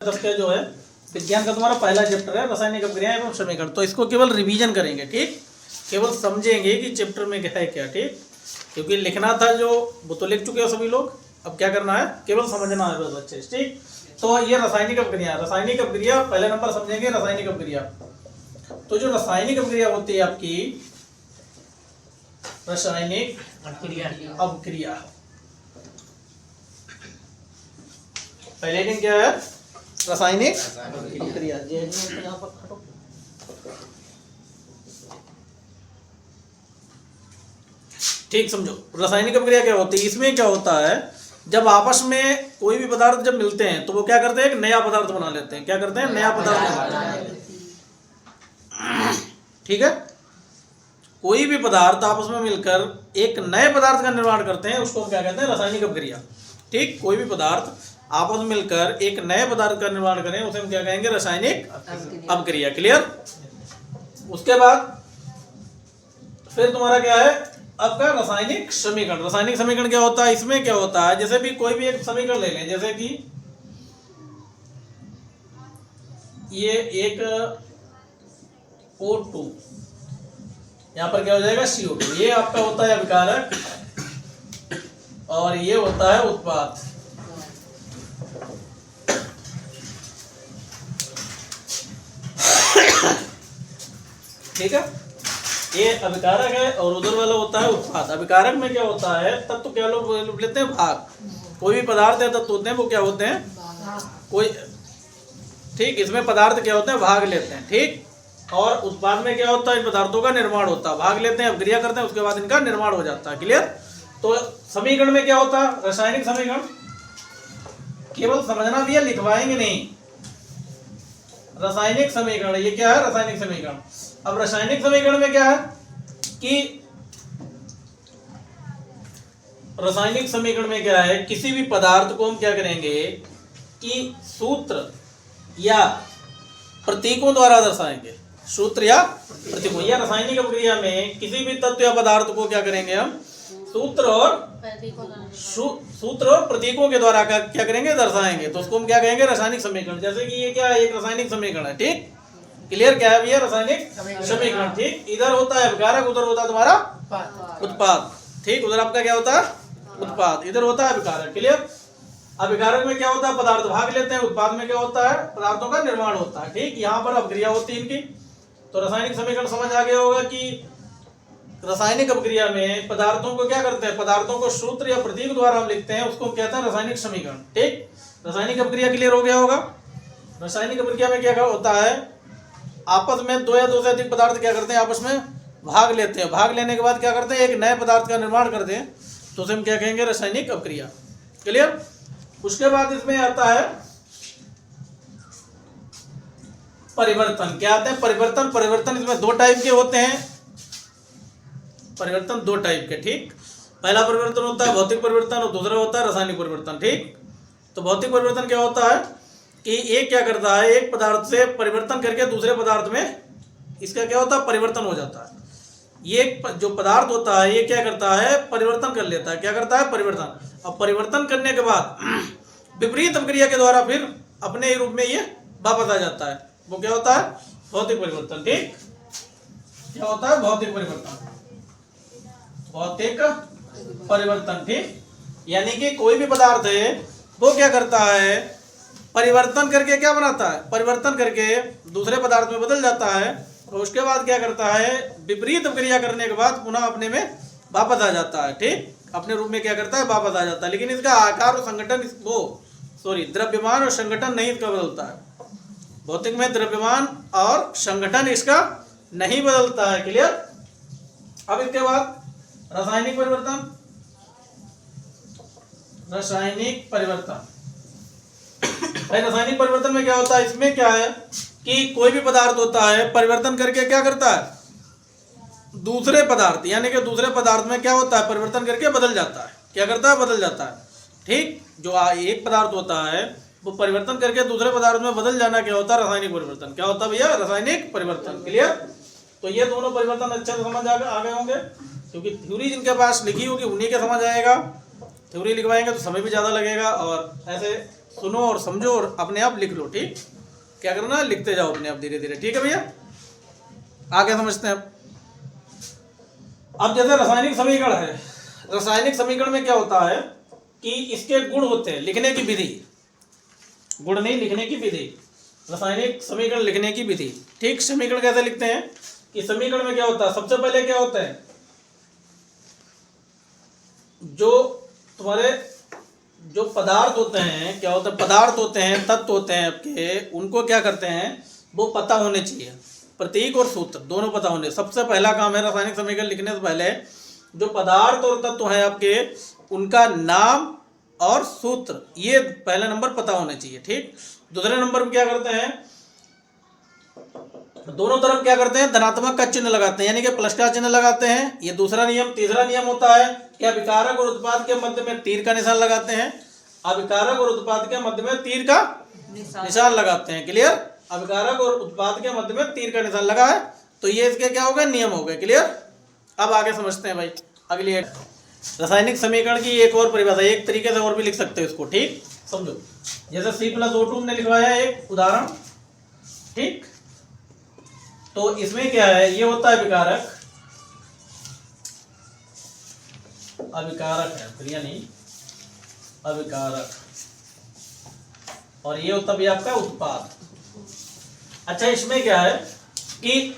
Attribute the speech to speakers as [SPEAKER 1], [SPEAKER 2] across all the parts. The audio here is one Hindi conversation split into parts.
[SPEAKER 1] 10 का जो है विज्ञान का तुम्हारा पहला चैप्टर है रासायनिक अपक्रियाएं एवं समीकरण। तो इसको केवल रिवीजन करेंगे, ठीक, केवल समझेंगे कि चैप्टर में क्या है क्या, ठीक, क्योंकि लिखना था जो वो तो लिख चुके हो सभी लोग, अब क्या करना है केवल समझना है बस बच्चे, ठीक। तो ये रासायनिक अपक्रिया पहले नंबर समझेंगे रासायनिक अपक्रिया। तो जो रासायनिक अपक्रिया होती है आपकी रासायनिक अपक्रिया, पहले दिन क्या है रासायनिक अपक्रिया। यहाँ पर खटो। ठीक समझो, रासायनिक अपक्रिया क्या होती है, इसमें क्या होता है जब आपस में कोई भी पदार्थ जब मिलते हैं तो वो क्या करते हैं एक नया पदार्थ बना लेते हैं। क्या करते हैं नया पदार्थ, ठीक है। कोई भी पदार्थ आपस में मिलकर एक नए पदार्थ का निर्माण करते हैं उसको हम क्या कहते हैं रासायनिक अपक्रिया, ठीक। कोई भी पदार्थ आपस में मिलकर एक नए पदार्थ का निर्माण करें उसे हम क्या कहेंगे रासायनिक अपक्रिया। क्लियर। उसके बाद फिर तुम्हारा क्या है आपका रासायनिक समीकरण। रासायनिक समीकरण क्या होता है, इसमें क्या होता है जैसे भी कोई भी एक समीकरण ले लें, जैसे कि ये एक O2, यहां पर क्या हो जाएगा CO2, ये आपका होता है अभिकारक और ये होता है उत्पाद। ठीक है, ये अभिकारक है और उधर वाला होता है उत्पाद। अभिकारक में क्या होता है तत्व क्या लोग लेते हैं भाग, कोई भी पदार्थ है तत्व होते हैं वो क्या होते हैं कोई, ठीक। इसमें पदार्थ क्या होते हैं भाग लेते हैं, ठीक। और उत्पाद में क्या होता है इन पदार्थों का निर्माण होता है, भाग लेते हैं अपक्रिया करते हैं उसके बाद इनका निर्माण हो जाता है। क्लियर। तो समीकरण में क्या होता है रासायनिक समीकरण, केवल समझना भी है लिखवाएंगे नहीं। रासायनिक समीकरण ये क्या है रासायनिक समीकरण। अब रासायनिक समीकरण में क्या है कि रासायनिक समीकरण में क्या है किसी भी पदार्थ को हम क्या करेंगे कि सूत्र या प्रतीकों द्वारा दर्शाएंगे, सूत्र या प्रतीकों। या रासायनिक अपक्रिया में किसी भी तत्व या पदार्थ को क्या करेंगे हम सूत्र और प्रतीकों के द्वारा क्या करेंगे दर्शाएंगे, तो उसको हम क्या कहेंगे रासायनिक समीकरण। जैसे कि ये क्या है एक रासायनिक समीकरण है, ठीक। क्लियर। क्या है भैया रासायनिक समीकरण, ठीक। इधर होता है अभिकारक, उधर होता है तुम्हारा उत्पाद, ठीक। उधर आपका क्या होता है उत्पाद, इधर होता है अभिकारक। क्लियर। अभिकारक में क्या होता है पदार्थ भाग लेते हैं, उत्पाद में क्या होता है पदार्थों का निर्माण होता है, ठीक। यहाँ पर अपक्रिया होती है इनकी। तो रासायनिक समीकरण समझ आ गया होगा कि रासायनिक अपक्रिया में पदार्थों को क्या करते हैं, पदार्थों को सूत्र या प्रतीक द्वारा हम लिखते हैं उसको कहते हैं रासायनिक समीकरण, ठीक। रासायनिक अपक्रिया क्लियर हो गया होगा। रासायनिक अपक्रिया में क्या होता है आपस में दो या दो से अधिक पदार्थ क्या करते हैं आपस में भाग लेते हैं, भाग लेने के बाद क्या करते हैं एक नए पदार्थ का निर्माण करते हैं तो उसे हम क्या कहेंगे रासायनिक अपक्रिया। क्लियर। उसके बाद इसमें आता है परिवर्तन। क्या आते हैं परिवर्तन। परिवर्तन इसमें दो टाइप के होते हैं, परिवर्तन दो टाइप के, ठीक। पहला परिवर्तन होता है भौतिक परिवर्तन और दूसरा होता है रासायनिक परिवर्तन, ठीक। तो भौतिक परिवर्तन क्या होता है कि एक क्या करता है एक पदार्थ से परिवर्तन करके दूसरे पदार्थ में इसका क्या होता है परिवर्तन हो जाता है। ये जो पदार्थ होता है ये क्या करता है परिवर्तन कर लेता है, क्या करता है परिवर्तन। अब परिवर्तन करने के बाद विपरीत अपक्रिया के द्वारा फिर अपने रूप में ये वापस आ जाता है, वो क्या होता है भौतिक परिवर्तन, ठीक। क्या होता है भौतिक परिवर्तन, भौतिक परिवर्तन, ठीक। यानी कि कोई भी पदार्थ है वो क्या करता है परिवर्तन करके क्या बनाता है परिवर्तन करके दूसरे पदार्थ में बदल जाता है और उसके बाद क्या करता है विपरीत अपक्रिया करने के बाद पुनः अपने में वापस आ जाता है, ठीक। अपने रूप में क्या करता है वापस आ जाता है, लेकिन इसका आकार और संगठन द्रव्यमान और संगठन नहीं इसका बदलता है। भौतिक में द्रव्यमान और संगठन इसका नहीं बदलता है। क्लियर। अब इसके बाद रासायनिक परिवर्तन। रासायनिक परिवर्तन भाई रासायनिक परिवर्तन में क्या होता है इसमें क्या है कि कोई भी पदार्थ होता है परिवर्तन करके क्या करता है दूसरे पदार्थ, यानी कि दूसरे पदार्थ में क्या होता है परिवर्तन करके बदल जाता है, क्या करता है बदल जाता है, ठीक। जो एक पदार्थ होता है वो परिवर्तन करके दूसरे पदार्थ में बदल जाना क्या होता है रासायनिक परिवर्तन। क्या होता है भैया रासायनिक परिवर्तन। क्लियर। तो ये दोनों परिवर्तन अच्छे से समझ आ गए होंगे, क्योंकि थ्योरी जिनके पास लिखी होगी उन्हीं के समझ आएगा। थ्योरी लिखवाएंगे तो समय भी ज़्यादा लगेगा और ऐसे सुनो और समझो और अपने आप लिख लो। ठीक, क्या करना, लिखते जाओ अपने आप धीरे धीरे। ठीक है भैया, आगे समझते हैं। अब जैसे रासायनिक समीकरण है, रासायनिक समीकरण में क्या होता है कि इसके गुण होते हैं, लिखने की विधि, गुण नहीं, लिखने की विधि, रासायनिक समीकरण लिखने की विधि। ठीक, समीकरण कैसे लिखते हैं कि समीकरण में क्या होता है, सबसे पहले क्या होता है, जो तुम्हारे जो पदार्थ होते हैं, क्या होता है, पदार्थ होते हैं, तत्व होते हैं आपके, उनको क्या करते हैं, वो पता होने चाहिए, प्रतीक और सूत्र दोनों पता होने। सबसे पहला काम है रासायनिक समीकरण लिखने से पहले जो पदार्थ और तत्व है आपके, उनका नाम और सूत्र, ये पहला नंबर पता होने चाहिए। ठीक, दूसरे नंबर में क्या करते हैं, दोनों तरफ क्या करते हैं, धनात्मक का चिन्ह लगाते हैं, यानी कि प्लस का चिन्ह लगाते हैं। ये दूसरा नियम। तीसरा नियम होता है कि अभिकारक और उत्पाद के मध्य में तीर का निशान लगाते हैं, अभिकारक और उत्पाद के मध्य में तीर का निशान लगाते हैं। क्लियर, अभिकारक और उत्पाद के मध्य में तीर का निशान लगा है, तो ये इसके क्या हो गए, नियम हो गए। क्लियर, अब आगे समझते हैं भाई अगली रासायनिक समीकरण की एक और परिभाषा, एक तरीके से और भी लिख सकते हो इसको। ठीक, समझो, जैसे C+O2 हमने लिखवाया एक उदाहरण। ठीक, तो इसमें क्या है, ये होता है अभिकारक, अभिकारक है, क्रिया नहीं, अभिकारक, और ये होता भी आपका उत्पाद। अच्छा, इसमें क्या है कि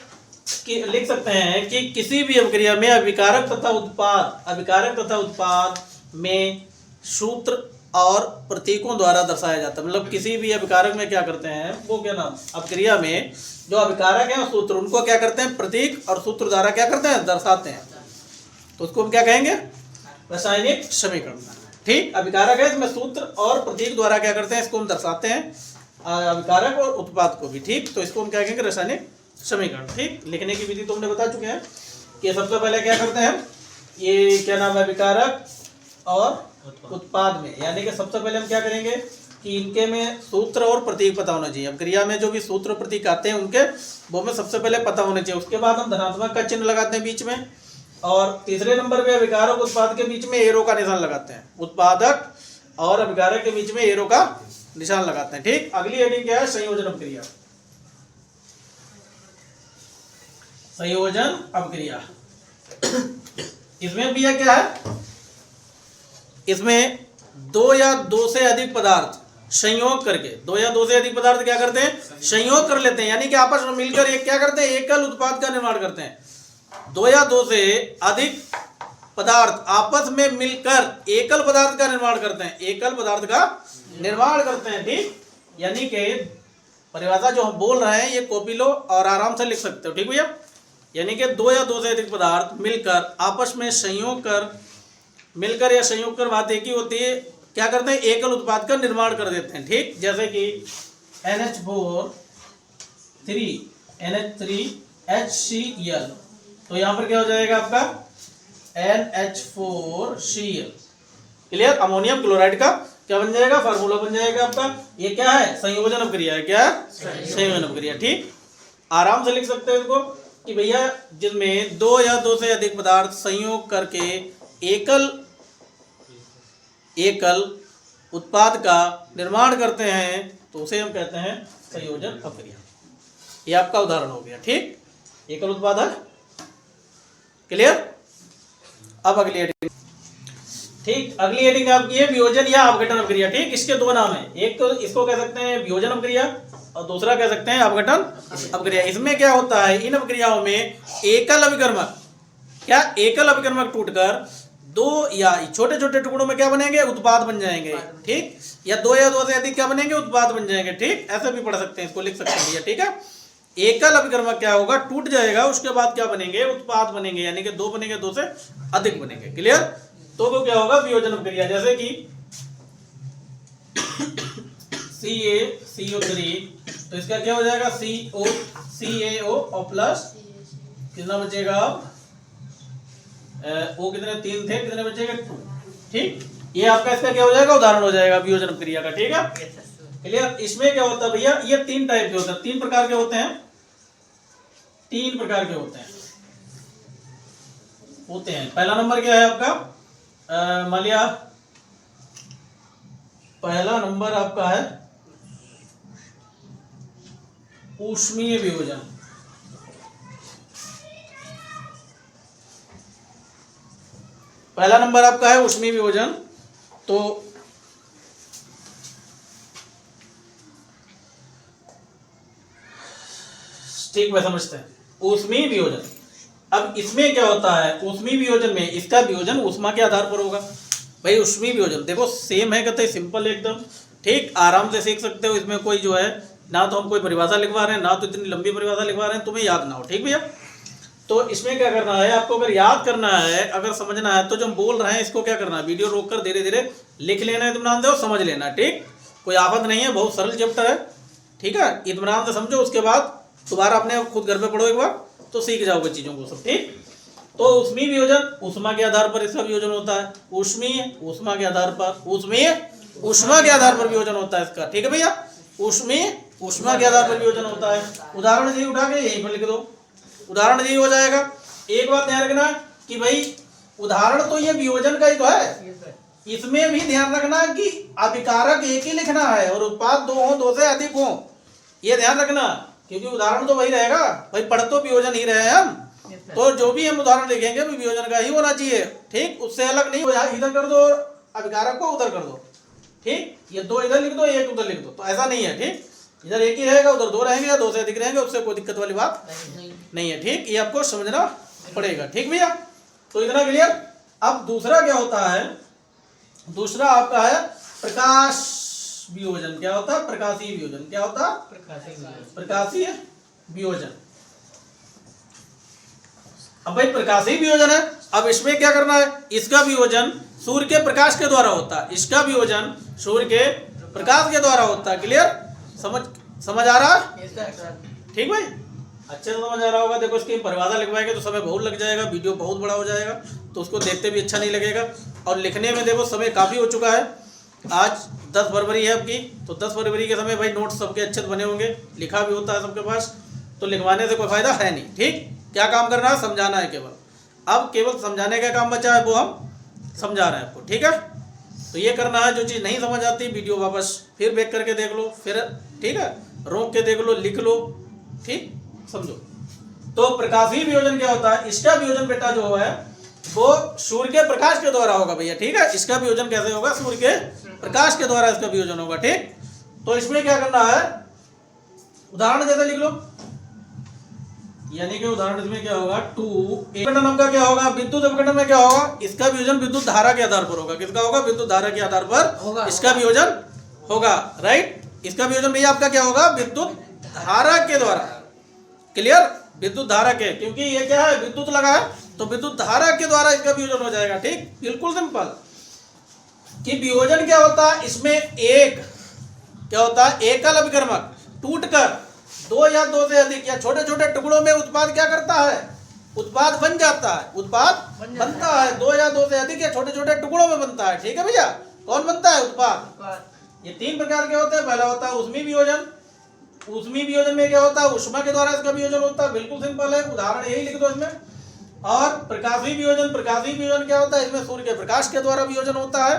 [SPEAKER 1] लिख सकते हैं कि किसी भी अभिक्रिया में अभिकारक तथा उत्पाद, अभिकारक तथा उत्पाद में सूत्र और प्रतीकों द्वारा दर्शाया जाता है। मतलब किसी भी अभिकारक में क्या करते हैं, वो क्या नाम, अभिक्रिया में जो अभिकारक है सूत्र, उनको क्या करते हैं, प्रतीक और सूत्र द्वारा क्या करते हैं, दर्शाते हैं। तो उसको हम क्या कहेंगे, रासायनिक समीकरण। ठीक, अभिकारक है, इसमें सूत्र और प्रतीक द्वारा क्या करते हैं, इसको हम दर्शाते हैं, अभिकारक और उत्पाद को भी। ठीक, तो इसको हम क्या कहेंगे, रासायनिक समीकरण। ठीक, लिखने की विधि तो हमने बता चुके हैं कि सबसे पहले क्या करते हैं, ये क्या नाम है, अभिकारक और उत्पाद में, यानी कि सबसे पहले हम क्या करेंगे कि इनके में सूत्र और प्रतीक पता होना चाहिए। अब क्रिया में जो भी सूत्र और प्रतीक आते हैं उनके वो में सबसे पहले पता होने चाहिए। उसके बाद हम धनात्मक का चिन्ह लगाते हैं बीच में, और तीसरे नंबर पे अभिकारक उत्पाद के बीच में एरो का निशान लगाते हैं, उत्पादक और अभिकारक के बीच में एरो का निशान लगाते हैं। ठीक, अगली हेडिंग क्या है, संयोजन अपक्रिया। संयोजन अपक्रिया, इसमें भी क्या है, इसमें दो या दो से अधिक पदार्थ संयोग करके, दो या दो से अधिक पदार्थ क्या करते हैं, संयोग कर लेते हैं, यानी कि आपस में मिलकर एक क्या करते हैं, एकल उत्पाद का निर्माण करते हैं। दो या दो से अधिक पदार्थ आपस में मिलकर एकल पदार्थ का निर्माण करते हैं, एकल पदार्थ का निर्माण करते हैं। ठीक, यानी कि परिभाषा जो हम बोल रहे हैं ये कॉपी लो और आराम से लिख सकते हो। ठीक भैया, यानी कि दो या दो से अधिक पदार्थ मिलकर आपस में संयोग कर, मिलकर या संयोग कर बात एक ही होती है, क्या करते हैं, एकल उत्पाद का निर्माण कर देते हैं। ठीक, जैसे कि NH4 तो यहाँ पर क्या हो जाएगा आपका NH4Cl। क्लियर, अमोनियम क्लोराइड का क्या बन जाएगा, फार्मूला बन जाएगा आपका। ये क्या है, संयोजन अपक्रिया है। क्या, संयोजन अपक्रिया। ठीक, आराम से लिख सकते हैं इसको कि भैया जिसमें दो या दो से अधिक पदार्थ संयोग करके एकल उत्पाद का निर्माण करते हैं तो उसे हम कहते हैं संयोजन अपक्रिया। ये आपका उदाहरण हो गया। ठीक, एकल उत्पाद है। क्लियर, अब अगली हेडिंग। ठीक, अगली हेडिंग आपकी है वियोजन या अपघटन अपक्रिया। ठीक, इसके दो नाम है, एक तो इसको कह सकते हैं वियोजन अपक्रिया और दूसरा कह सकते हैं अपघटन अपक्रिया। इसमें क्या होता है, इन अपक्रियाओं में एकल अभिकर्मक, क्या एकल अभिकर्मक टूटकर दो या छोटे छोटे टुकड़ों में क्या बनेंगे, उत्पाद बन जाएंगे। ठीक, या दो से अधिक क्या बनेंगे, उत्पाद बन जाएंगे। ठीक, ऐसे भी पढ़ सकते हैं, इसको लिख सकते हैं भैया। ठीक है, एकल अभिकर्मक क्या होगा, टूट जाएगा, उसके बाद क्या बनेंगे, उत्पाद बनेंगे, यानी कि दो बनेंगे, दो से अधिक बनेंगे। क्लियर, तो वो क्या होगा, वियोजन अपक्रिया। जैसे कि CaCO3 तो इसका क्या हो जाएगा, CaO और प्लस कितना बचेगा, ओ कितने, 3 थे, कितने बचेगा, 2। ठीक, ये आपका इसका क्या हो जाएगा, उदाहरण हो जाएगा वियोजन अपक्रिया का। ठीक है, क्लियर। इसमें क्या होता है भैया, ये 3 टाइप के होते हैं, 3 प्रकार के होते हैं, 3 प्रकार के होते हैं। पहला नंबर क्या है आपका, मान लिया पहला नंबर आपका है ऊष्मीय वियोजन। पहला नंबर आपका है ऊष्मीय वियोजन। तो ठीक है, समझते हैं ऊष्मीय वियोजन। अब इसमें क्या होता है, ऊष्मीय वियोजन में इसका वियोजन ऊष्मा के आधार पर होगा। भाई ऊष्मीय वियोजन देखो सेम है, कहते सिंपल एकदम, ठीक, आराम से सीख सकते हो। इसमें कोई जो है ना तो हम कोई परिभाषा लिखवा रहे हैं, ना तो इतनी लंबी परिभाषा लिखवा रहे हैं, तुम्हें याद ना हो, ठीक भैया। तो इसमें क्या करना है आपको, अगर याद करना है, अगर समझना है, तो जो हम बोल रहे हैं इसको क्या करना है, वीडियो रोककर धीरे धीरे लिख लेना है, इत्मीनान से समझ लेना, ठीक, कोई आफत नहीं है, बहुत सरल चैप्टर है, ठीक है। इत्मीनान से समझो, उसके बाद दोबारा अपने खुद घर पे पढ़ो एक बार, तो सीख जाओगे चीज़ों को सब, ठीक। तो ऊष्मीय वियोजन, ऊष्मा के आधार पर इसका वियोजन होता है। ऊष्मीय ऊष्मा के आधार पर, ऊष्मीय ऊष्मा के आधार पर वियोजन होता है इसका, ठीक है भैया। ऊष्मीय ऊष्मा के आधार पर वियोजन होता है। उदाहरण जी उठा के यहीं पर लिख दो, उदाहरण जी हो जाएगा। एक बात ध्यान रखना कि भाई उदाहरण तो ये वियोजन का ही तो है, इसमें भी ध्यान रखना कि अभिकारक एक ही लिखना है और उत्पाद दो हो, दो से अधिक हो, ये ध्यान रखना, क्योंकि उदाहरण तो वही रहेगा भाई, पढ़ तो वियोजन ही रहे हम, तो जो भी हम उदाहरण लिखेंगे वो वियोजन का ही होना चाहिए, ठीक, उससे अलग नहीं। इधर कर दो अभिकारक को, उधर कर दो, ठीक, ये दो इधर लिख दो, एक उधर लिख दो, तो ऐसा नहीं है, ठीक, इधर एक ही रहेगा, उधर दो रहेंगे या दो से अधिक रहेंगे, उससे कोई दिक्कत वाली बात नहीं है, ठीक, ये आपको समझना पड़ेगा, ठीक भैया। तो इतना क्लियर। अब दूसरा क्या होता है, दूसरा आपका है प्रकाश वियोजन। क्या होता है, प्रकाशीय वियोजन। क्या होता है, प्रकाशीय वियोजन। अब भाई प्रकाशीय वियोजन है, अब इसमें क्या करना है, इसका वियोजन सूर्य के प्रकाश के द्वारा होता है, इसका वियोजन सूर्य के प्रकाश के द्वारा होता है। क्लियर, समझ आ रहा है, ठीक भाई, अच्छे से समझ आ रहा होगा। देखो इसकी परिभाषा लिखवाएंगे तो समय बहुत लग जाएगा, वीडियो बहुत बड़ा हो जाएगा, तो उसको देखते भी अच्छा नहीं लगेगा, और लिखने में देखो समय काफ़ी हो चुका है। आज 10 फरवरी है आपकी, तो 10 फरवरी के समय भाई नोट्स सबके अच्छे बने होंगे, लिखा भी होता है सबके पास, तो लिखवाने से कोई फायदा है नहीं, ठीक। क्या काम करना है, समझाना है केवल। अब केवल समझाने का काम बचा है, वो हम समझा रहे हैं आपको, ठीक है। तो ये करना है, जो चीज़ नहीं समझ आती वीडियो वापस फिर बैक करके देख लो, फिर ठीक है रोक के देख लो, लिख लो, ठीक, समझो। तो प्रकाशीय वियोजन क्या होता है, इसका वियोजन बेटा जो है वो सूर्य के प्रकाश के द्वारा होगा भैया, ठीक है। इसका वियोजन कैसे होगा, सूर्य के प्रकाश के द्वारा इसका वियोजन होगा, ठीक। तो इसमें क्या करना है, उदाहरण जैसे लिख लो, यानी कि उदाहरण इसमें क्या होगा, 2 अपघटन का क्या होगा, विद्युत अपघटन में क्या होगा, इसका वियोजन विद्युत धारा के आधार पर होगा। किसका होगा, विद्युत धारा के आधार पर इसका वियोजन होगा, राइट। इसका वियोजन भैया आपका क्या होगा, विद्युत धारा के द्वारा। क्लियर, विद्युत धारा के, क्योंकि ये क्या है, विद्युत लगा है, तो विद्युत धारा के द्वारा इसका वियोजन हो जाएगा, ठीक, बिल्कुल सिंपल। कि वियोजन क्या होता है, इसमें एक क्या होता है, एकल अभिकर्मक टूटकर दो या दो से अधिक या छोटे छोटे टुकड़ों में उत्पाद क्या करता है, उत्पाद बन जाता है, उत्पाद बनता है, दो या दो से अधिक या छोटे छोटे टुकड़ों में बनता है, ठीक है भैया। कौन बनता है, उत्पाद। ये 3 प्रकार के होते हैं। पहला होता है ऊष्मीय वियोजन। ऊष्मीय वियोजन में क्या होता है, ऊष्मा के द्वारा इसका वियोजन होता है, बिल्कुल सिंपल है, उदाहरण यही लिख दो इसमें। और प्रकाशीय वियोजन, प्रकाशीय वियोजन क्या होता है, इसमें सूर्य के प्रकाश के द्वारा वियोजन होता है।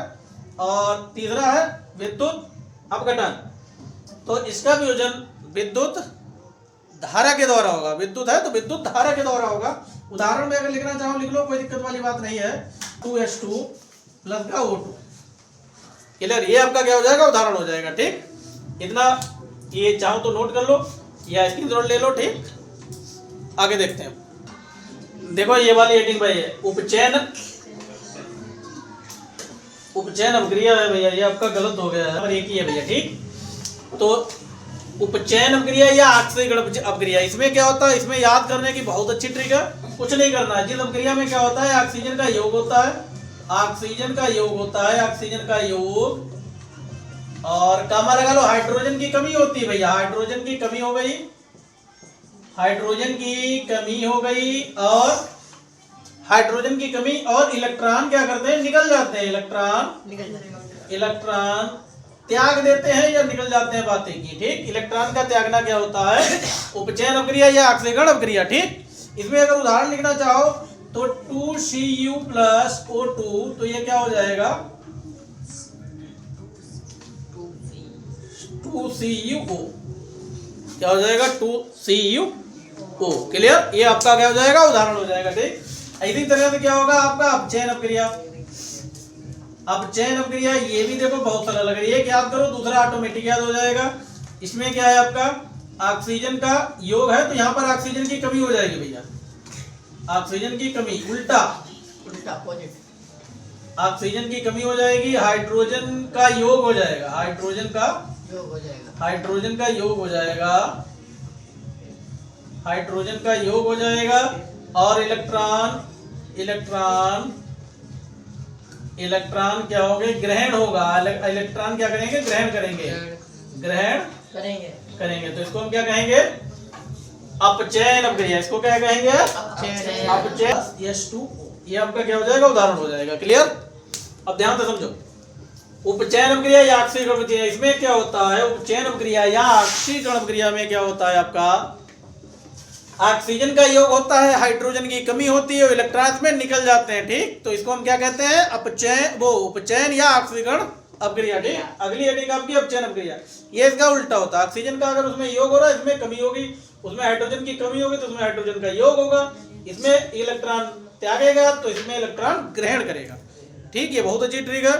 [SPEAKER 1] और तीसरा है विद्युत अपघटन, तो इसका वियोजन विद्युत धारा के द्वारा होगा, विद्युत है तो विद्युत धारा के द्वारा होगा। उदाहरण में अगर लिखना चाहो लिख लो, कोई दिक्कत वाली बात नहीं है। 2H2 प्लस का O2, क्लियर, ये आपका क्या हो जाएगा, उदाहरण हो जाएगा, ठीक। इतना ये चाहो तो नोट कर लो या स्क्रीनशॉट ले लो, ठीक। आगे देखते हैं, देखो ये वाली हेडिंग भाई है उपचयन अपक्रिया है भैया, ये आपका गलत हो गया है, और एक ही है भैया, ठीक। तो उपचयन अपक्रिया या ऑक्सीकरण अपक्रिया, इसमें क्या होता है, इसमें याद करने की बहुत अच्छी ट्रिक है, कुछ नहीं करना है। जिस अपक्रिया में क्या होता है, ऑक्सीजन का योग होता है, ऑक्सीजन का योग होता है, ऑक्सीजन का योग, और कामा लगा लो, हाइड्रोजन की कमी होती है भैया, हाइड्रोजन की कमी हो गई, हाइड्रोजन की कमी हो गई, और हाइड्रोजन की कमी, और इलेक्ट्रॉन क्या करते हैं, निकल जाते हैं, इलेक्ट्रॉन त्याग देते हैं या निकल जाते हैं, बातें की, ठीक। इलेक्ट्रॉन का त्यागना क्या होता है, उपचयन अपक्रिया या ऑक्सीकरण अपक्रिया, ठीक। इसमें अगर उदाहरण लिखना चाहो तो 2Cu + O2, तो ये क्या हो जाएगा, 2CuO, क्या हो जाएगा 2CuO। क्लियर, ये आपका क्या हो जाएगा, उदाहरण हो जाएगा। ठीक, इसी तरह से क्या होगा आपका अपचयन अपक्रिया। अपचयन अपक्रिया ये भी देखो बहुत सरल लग रही है, याद करो, दूसरा ऑटोमेटिक याद हो जाएगा। इसमें क्या है आपका ऑक्सीजन का योग है, तो यहाँ पर ऑक्सीजन की कमी हो जाएगी भैया, ऑक्सीजन की कमी, उल्टा ऑक्सीजन की कमी हो जाएगी, हाइड्रोजन का योग हो जाएगा, हाइड्रोजन का योग हो जाएगा, हाइड्रोजन का योग हो जाएगा, हाइड्रोजन का योग हो जाएगा, और इलेक्ट्रॉन इलेक्ट्रॉन इलेक्ट्रॉन क्या होंगे, ग्रहण होगा। इलेक्ट्रॉन क्या करेंगे, ग्रहण करेंगे, ग्रहण करेंगे। तो इसको हम क्या कहेंगे, अपचयन अपक्रिया। इसको क्या कहेंगे, अपचयन। H2O, ये आपका क्या हो जाएगा, उदाहरण हो जाएगा। क्लियर, अब ध्यान से समझो, उपचयन अपक्रिया या ऑक्सीकरण अपक्रिया, इसमें क्या होता है, उपचयन अपक्रिया या ऑक्सीकरण अपक्रिया में क्या होता है आपका, ऑक्सीजन का योग होता है, हाइड्रोजन की कमी होती है, इलेक्ट्रॉन में निकल जाते हैं। ठीक, तो इसको हम क्या कहते हैं, अपचयन, वो उपचयन या ऑक्सीकरण अपक्रिया। ठीक, अगली हेडिंग आपकी अपचयन अपक्रिया। ये इसका उल्टा होता है, ऑक्सीजन का अगर उसमें योग हो रहा है, इसमें कमी होगी, उसमें हाइड्रोजन की कमी होगी तो उसमें हाइड्रोजन का योग होगा, इसमें इलेक्ट्रॉन त्यागेगा तो इसमें इलेक्ट्रॉन ग्रहण करेगा। ठीक, ये बहुत अच्छी ट्रिक है,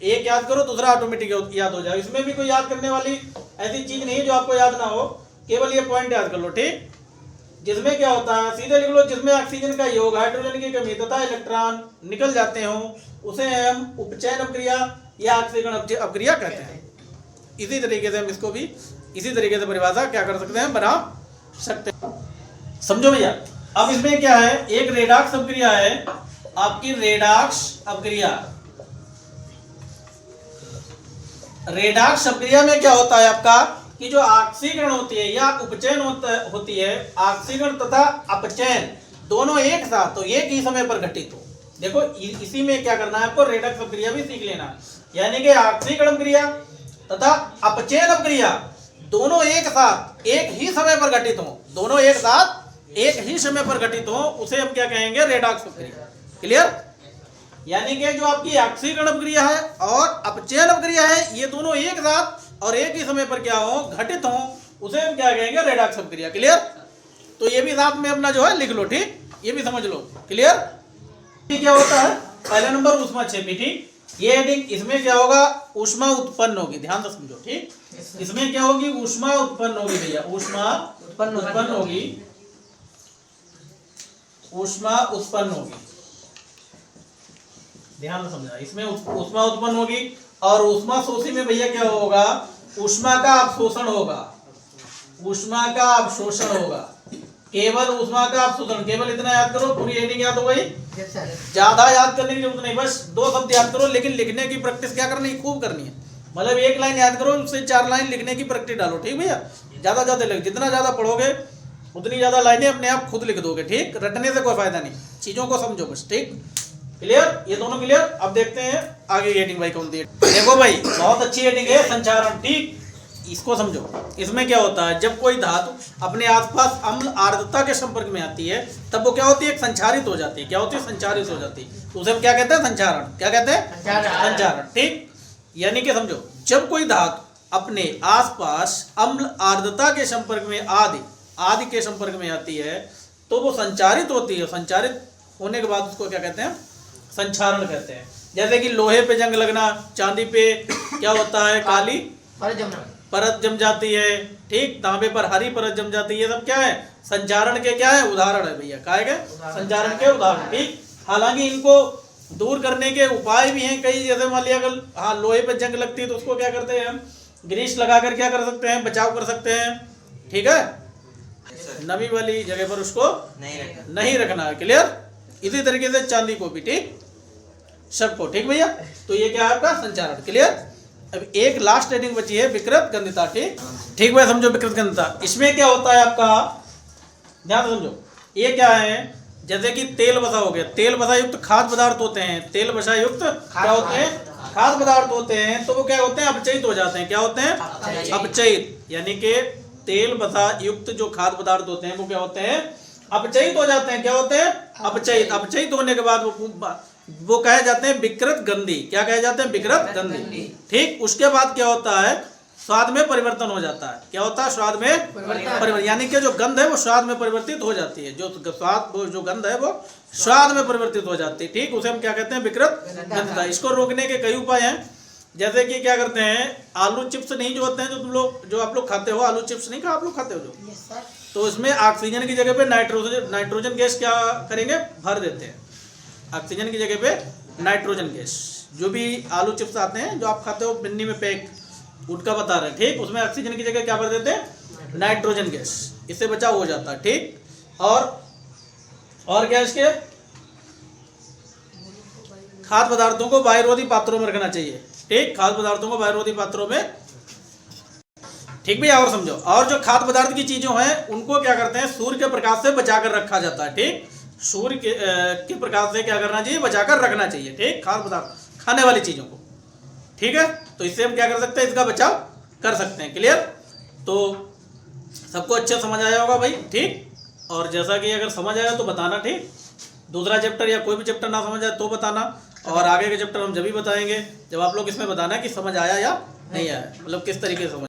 [SPEAKER 1] एक याद करो दूसरा ऑटोमेटिक याद हो जाए। इसमें भी कोई याद करने वाली ऐसी चीज नहीं है जो आपको याद ना हो, केवल ये पॉइंट याद कर लो। ठीक, जिसमें क्या होता है, सीधे लिख लो, जिसमें ऑक्सीजन का योग, हाइड्रोजन की कमी तथा इलेक्ट्रॉन निकल जाते हो, उसे हम उपचयन अपक्रिया या ऑक्सीकरण अपक्रिया कहते हैं। इसी तरीके से हम इसको भी इसी तरीके से परिभाषा क्या कर सकते हैं, बना सकते हैं। समझो भैया, अब इसमें क्या है, एक रेडॉक्स अपक्रिया है आपकी, रेडॉक्स अपक्रिया। रेडॉक्स अपक्रिया में क्या होता है आपका कि जो ऑक्सीकरण होती है या उपचयन होती है, ऑक्सीकरण तथा अपचयन दोनों एक साथ, तो एक ही समय पर घटित हो। देखो इसी में क्या करना है आपको, रेडॉक्स अपक्रिया भी सीख लेना, यानी कि ऑक्सीकरण क्रिया तथा अपचयन अपक्रिया दोनों एक साथ एक ही समय पर घटित हो, दोनों एक साथ एक ही समय पर घटित हो, उसे हम क्या कहेंगे, रेडॉक्स अपक्रिया। क्लियर, यानी कि जो आपकी ऑक्सीकरण अपक्रिया है और अपचयन अपक्रिया है, ये दोनों एक साथ और एक ही समय पर क्या हो, घटित हो, उसे हम क्या कहेंगे, रेडॉक्स अपक्रिया। क्लियर, तो ये भी साथ में अपना जो है लिख लो। ठीक, ये भी समझ लो। क्लियर, क्या होता है, पहला नंबर ऊष्माक्षेपी। ठीक, ये हेडिंग, इसमें क्या होगा, ऊष्मा उत्पन्न होगी, ध्यान से समझो। ठीक, इसमें क्या होगी, ऊष्मा उत्पन्न होगी भैया, ऊष्मा उत्पन्न होगी, ऊष्मा उत्पन्न होगी, ध्यान से समझना। इसमें ऊष्मा उत्पन्न होगी और ऊष्मा शोषी में भैया क्या होगा, ऊष्मा का अवशोषण होगा, ऊष्मा का अवशोषण होगा, केवल ऊष्मा का अवशोषण। केवल इतना याद करो, पूरी हेडिंग याद हो गई, ज्यादा याद करने की जरूरत नहीं, बस 2 शब्द याद करो, लेकिन लिखने की प्रैक्टिस क्या करनी है, खूब करनी है। मतलब 1 लाइन याद करो, उससे 4 लाइन लिखने की प्रैक्टिस डालो। ठीक भैया, ज्यादा लिख, जितना ज्यादा पढ़ोगे उतनी ज्यादा लाइनें अपने आप खुद लिख दोगे। ठीक, रटने से कोई फायदा नहीं, चीजों को समझो बस। ठीक, क्लियर, ये दोनों क्लियर। अब देखते हैं आगे हेडिंग भाई कौन सी है। देखो भाई, बहुत अच्छी हेडिंग है, संचारण। ठीक, इसको समझो। इसमें क्या होता है, जब कोई धातु अपने आसपास अम्ल आर्द्रता के संपर्क में आती है, तब वो क्या होती है, संचारित हो जाती है। क्या होती है, संचारित हो जाती है, तो उसे हम क्या कहते हैं, संचारण। क्या कहते हैं, संचारण। ठीक, यानी कि समझो, जब कोई धातु अपने आसपास अम्ल आर्द्रता के संपर्क में आदि के संपर्क में आती है, तो वो संचारित होती है। संचारित होने के बाद उसको क्या कहते हैं, संचारण कहते हैं। जैसे कि लोहे पे जंग लगना, चांदी पे क्या होता है, काली परत जम जाती है। ठीक, तांबे पर हरी परत जम जाती है, ये सब क्या है, संचारण के क्या है, उदाहरण है भैया। क्या है, संचारण के उदाहरण। ठीक, हालांकि इनको दूर करने के उपाय भी हैं कई, जैसे मान लिया अगर हाँ लोहे पे जंग लगती है तो उसको क्या करते हैं, हम ग्रीस लगाकर क्या कर सकते हैं, बचाव कर सकते हैं। ठीक है, नमी वाली जगह पर उसको नहीं रखना है। क्लियर, इसी तरीके से चांदी को भी। ठीक, सबको। ठीक भैया, तो ये क्या है आपका संचारण। क्लियर, अब एक लास्ट हेडिंग बची है, विकृत गंधिता। ठीक भैया, समझो विकृत गंधिता। इसमें क्या होता है आपका, ध्यान समझो, ये क्या है, जैसे कि तेल वसा हो गया, तेल वसा युक्त खाद्य पदार्थ होते हैं, तेल वसा युक्त क्या होते हैं, खाद्य पदार्थ होते हैं, तो वो क्या होते हैं, अपचयित हो जाते हैं। क्या होते हैं, अपचयित, यानी कि तेल वसा युक्त जो खाद्य पदार्थ होते हैं वो क्या होते हैं, अपचयित हो जाते हैं। क्या होते हैं, अपचयित। अपचयित होने के बाद वो कहे जाते हैं विकृत गंधी। क्या कहे जाते हैं, विकृत गंधी। ठीक, उसके बाद क्या होता है, स्वाद में परिवर्तन हो जाता है। क्या होता है? स्वाद में परिवर्तन, यानी कि जो गंध है वो स्वाद में परिवर्तित हो जाती है, जो गंध है वो स्वाद में परिवर्तित हो जाती है। ठीक, उसे हम क्या कहते हैं? विकृत गंधता। इसको रोकने के कई उपाय हैं, जैसे कि क्या करते हैं, आलू चिप्स नहीं जो होते हैं, जो आप लोग खाते हो, आलू चिप्स नहीं आप लोग खाते हो जो, तो इसमें ऑक्सीजन की जगह पे नाइट्रोजन गैस क्या करेंगे? भर देते हैं। ऑक्सीजन की जगह पे नाइट्रोजन गैस, जो भी आलू चिप्स आते हैं जो आप खाते हो पिन्नी में पैक, उनका बता रहे हैं। ठीक, उसमें ऑक्सीजन की जगह क्या भर देते हैं? Nitrogen gas. इससे बचाव हो जाता है। ठीक, और क्या इसके? खाद्य पदार्थों को वायुरोधी पात्रों में रखना चाहिए। ठीक, खाद्य पदार्थों को वायुरोधी पात्रों में। ठीक भैया, और समझो, और जो खाद्य पदार्थ की चीजों हैं उनको क्या करते हैं? सूर्य के प्रकाश से बचाकर रखा जाता है। ठीक, सूर्य के प्रकाश से क्या करना चाहिए? बचाकर रखना चाहिए। ठीक, खाद्य पदार्थ खाने वाली चीजों को। ठीक है, तो इससे हम क्या कर सकते हैं? इसका बचाव कर सकते हैं। क्लियर? तो सबको अच्छा समझ आया होगा भाई। ठीक, और जैसा कि अगर समझ आया तो बताना। ठीक, दूसरा चैप्टर या कोई भी चैप्टर ना समझ आए तो बताना, और आगे के चैप्टर हम जब भी बताएंगे जब आप लोग इसमें बताना कि समझ आया या नहीं आया, मतलब किस तरीके से समझ